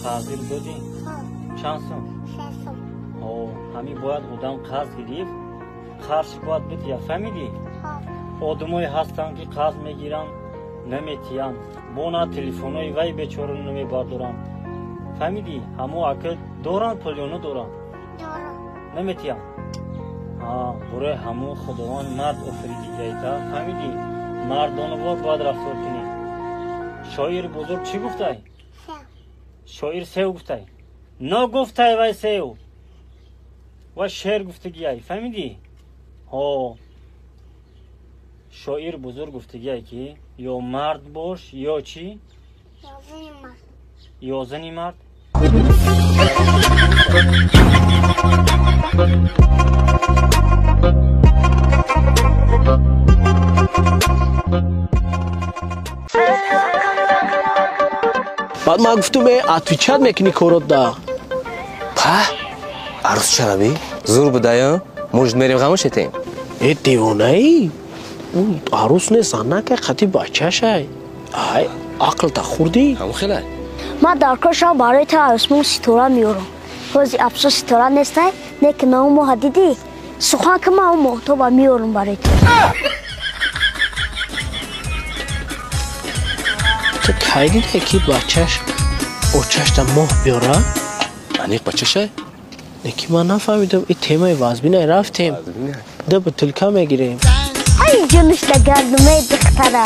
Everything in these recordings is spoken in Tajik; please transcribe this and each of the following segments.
Hazır dodi. Çansın. Hami باید odam قرض گرفت خرج باید بده یا فهمیدی آدمای هستن که قرض میگیرن نمیتیان بونا تلفنای وای بیچاره نمیبردارن فهمیدی همو اکه دوران پلیونو دوران نمیتیان برای همو خداوند مرد آفریدی جایتا فهمیدی مردانه باید رفتار کنی شاعر بزرگ چی گفتای شاعر سه گفتای نه گفتای وای سه و شعر گفتگی ای فهمیدی؟ شاعر بزرگ گفتگی ای که یا مرد باش یا چی؟ یا زنی مرد بعد من گفتم اتویچت میکنی کارات دا عروس شرابی زور بدایا موجود میریم غموشتیم ای دیوانه ای اون عروس نیست نه که خطی بچه شای ای عقل تا خوردی همون خیلی من در کشم برای تا عروسمون ستاره میارم روزی افسوس ستاره نیسته نه که من ماه دیدی سخن که من ماه تو با میارم برای تو که دیده که بچهش اوچهش تا ماه بیاره انیق بچه شای نکی من نفهمیدم این تیمای وازبینه رفتیم ده به تلکه میگیریم های جنش لگردمه دختره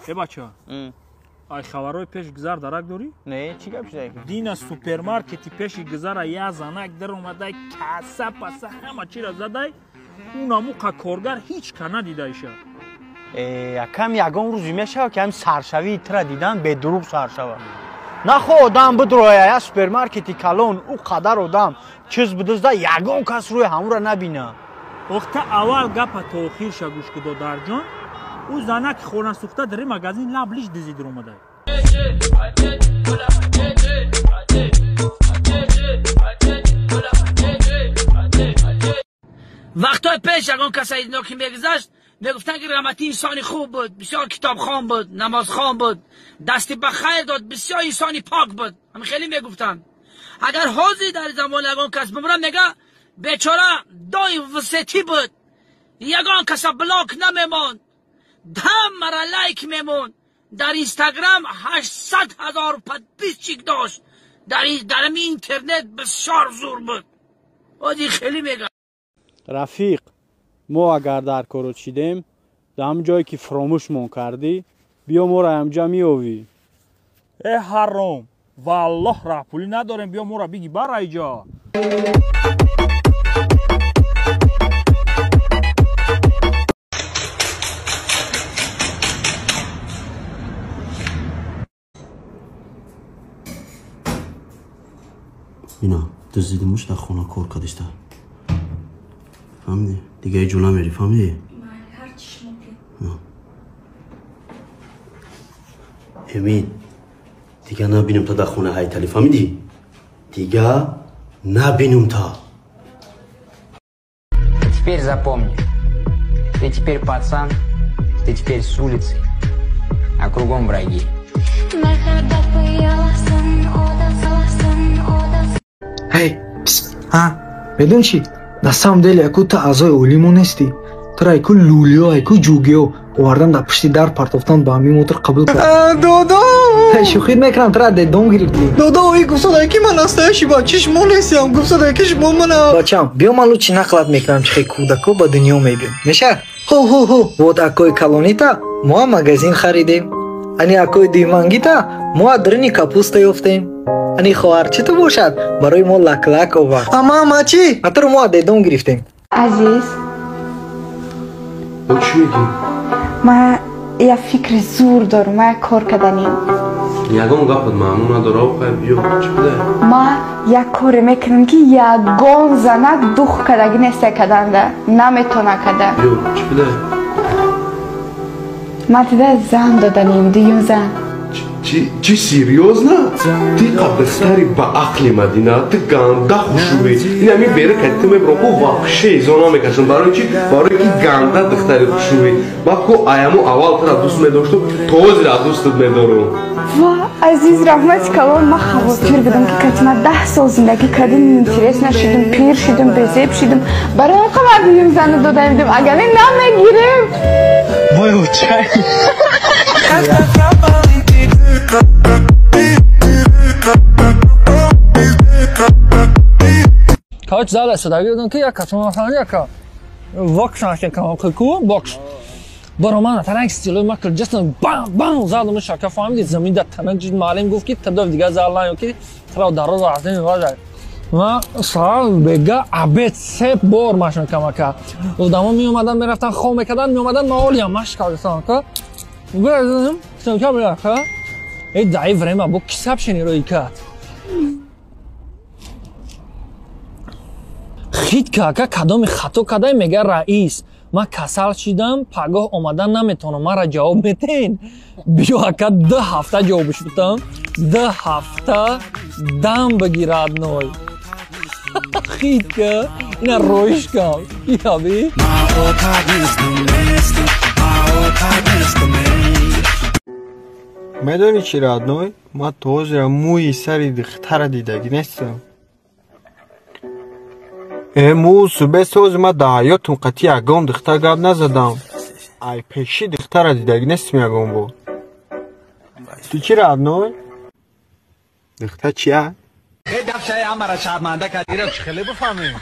ای بچه ای خبرهای پیش گذار درک داری؟ نه چی گپ شده؟ دین سوپرمارکتی پیش گذار یا زنک در اومده کاسه پسه همه چی را زده اونمو کارگر هیچ کنه دیده ایشه کم یگان روزی میشه که هم سرشوی تر دیدن به دروغ سرشوه نه خو آدم بدروه یا سوپرمارکتی کلون او قدر آدم چیز بدزده یگان کس روی همون را نبینه وقت اول گپ تا آخیر شا گوش کده در جان او زنک خورن سوخته در مگزین لبلیش دیزی در اومده وقتای پیش اگه کسایی اینا که میگذشت میگفتن که رحمتی انسانی خوب بود بسیار کتاب خوان بود نماز خوان بود دستی بخیر داد بسیار انسانی پاک بود همین خیلی میگفتن اگر حوزی در زمان اگه کس بمرم میگه بیچاره دای وسطی بود یگان کس بلاک نمیمون دم مرا لایک میمون در اینستاگرام 800,000 پدپیچیک داشت در اینترنت بسیار زور بود آدی خیلی میگه رفیق ما اگر در کارو چیدیم در هم جایی که فراموشمون کردی بیا ما را همجا میوی ای حرام والله راه پولی نداریم بیا ما را بگی بر ایجا اینا دزدیدیمش در خونه کار کردشته فهمیدی؟ دیگه ای جولا میری فهمیدی؟ من هر چیش ممکن امین دیگه نبینم تا در خونه هایتالی فهمیدی؟ دیگه نبینم تا Теперь запомни, ты теперь пацан, ты теперь с улицы, а кругом враги. Hey, بدون چی؟ دستم دل یکو تا اعضای اولیمو نیستی تو را یکو لولیو یکو جوگیو واردم در پشتی در پرتافتن با همی موتر قبول کرد دادا شوخی میکنم تو را دیدون گرفتی دادا اوی گفت که من استایشی با چشمون نیستیم گفت که شما منم بچم بیا من لو چی نقلت میکنم چه کودکو با دنیا میبین میشه هو вот акой колонита ما магазин خریدیم انی акой دیمانگیتا ما درنی کاپوستا یافتیم انی خواهر چی تو باشد برای ما لک آورد اما چی اتر ما دیدون گرفتیم عزیز با چی میگی؟ من یه فکر زور دارم من کار کردنیم یگان گفت معمون نداره و خواهی بیا چی بده؟ من یک کار میکنم که یگان زنک دوخ کدگی نیسته کدنده نمیتونه کده بیا چی بده؟ من دیده زن دادنیم دیگه زن چی чи серьезно? Ты кабдахтари ба ақли Мадина, ты ганда хушуви. Инами бери катти меброку вообще изона мекашам. Барои чи? Барои ки ганда дахтари хушуви. Ма ко аяму аввал тара дуст медоштум, тозира дустат медорум. ва азиз раҳмати калон ма хавотир будам ки катима 10 сол зиндагӣ кардим интерес нашидим пир шидим безеб шидим барои он қадар бuyum зани додаем дим агар намегирем вой очай Kaç zale sadagi budam ki yak katma masani yak boks nashke kam ku boks бароман таранг стилои ма кирҷастан бам бам задам шака фаҳмидид замин дар танак ҷид маълим гуфт ки тадов дига залан ё ки тара дароз аздин ваҷа ма саҳар бега абед 3 бор машин камака одамо меомадан мерафтан хом мекардан меомадан наолиам машкардастан ка гӯядам сенка бирака эй даи время бо кисаб шенирои кат хит кака кадоми хато кадай мега раис ма касал шидам пагоҳ омадан наметавонам мара ҷавоб метен биё ака 2 ҳафта ҷавобиш будам 2 ҳафта дам багирад ной хитка ина роиш кам яби медони чи радной ма тозира мӯи сари духтара дидагӣ нестам эмӯ субеҳ сози ма дар ҳаётум қати ягон духтар гап назадам ай пеши духтара дидагӣ нестам ягон бор ту чи радной духтар чия دفشه مرا شرمنده کرد ایرم چی خیلی بفهمیم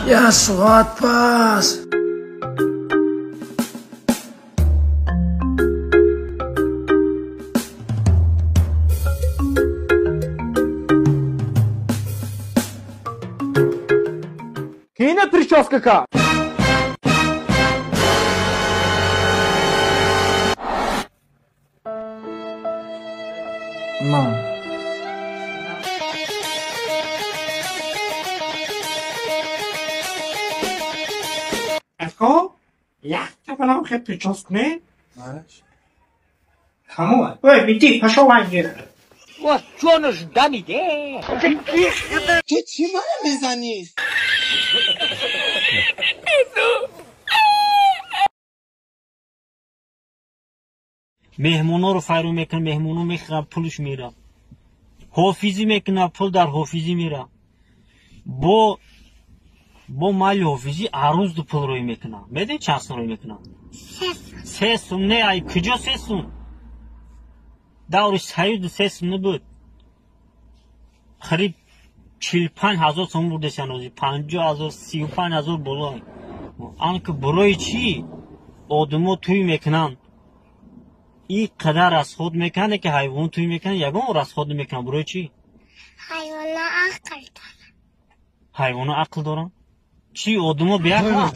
Я сват пас. Кина прическа ка? Мам. Jak to będą chętnie cząsknie? Kamu? Oj, widzisz, poszło ładnie. O, co noż dami, nie? Ty ci mamy mezanis. مهمونا رو فرو میکن مهمونا میخواه پولش میره حافظی میکنه پول در حافظی میره با مال حافظی عروض دو پول روی میکنه میدونی چند سون روی میکنه 3 سون نه ای کجا 3 سون دورش سایود 3 سون نبود خرید 45,000 سون بوده شنوزی 50,000 35,000 بلای آنکه برای چی آدمو توی میکنن این قدر از خود میکنه که حیوان توی میکنه یگان از خود میکنه برای چی حیوان عقل دارن چی آدمو بیار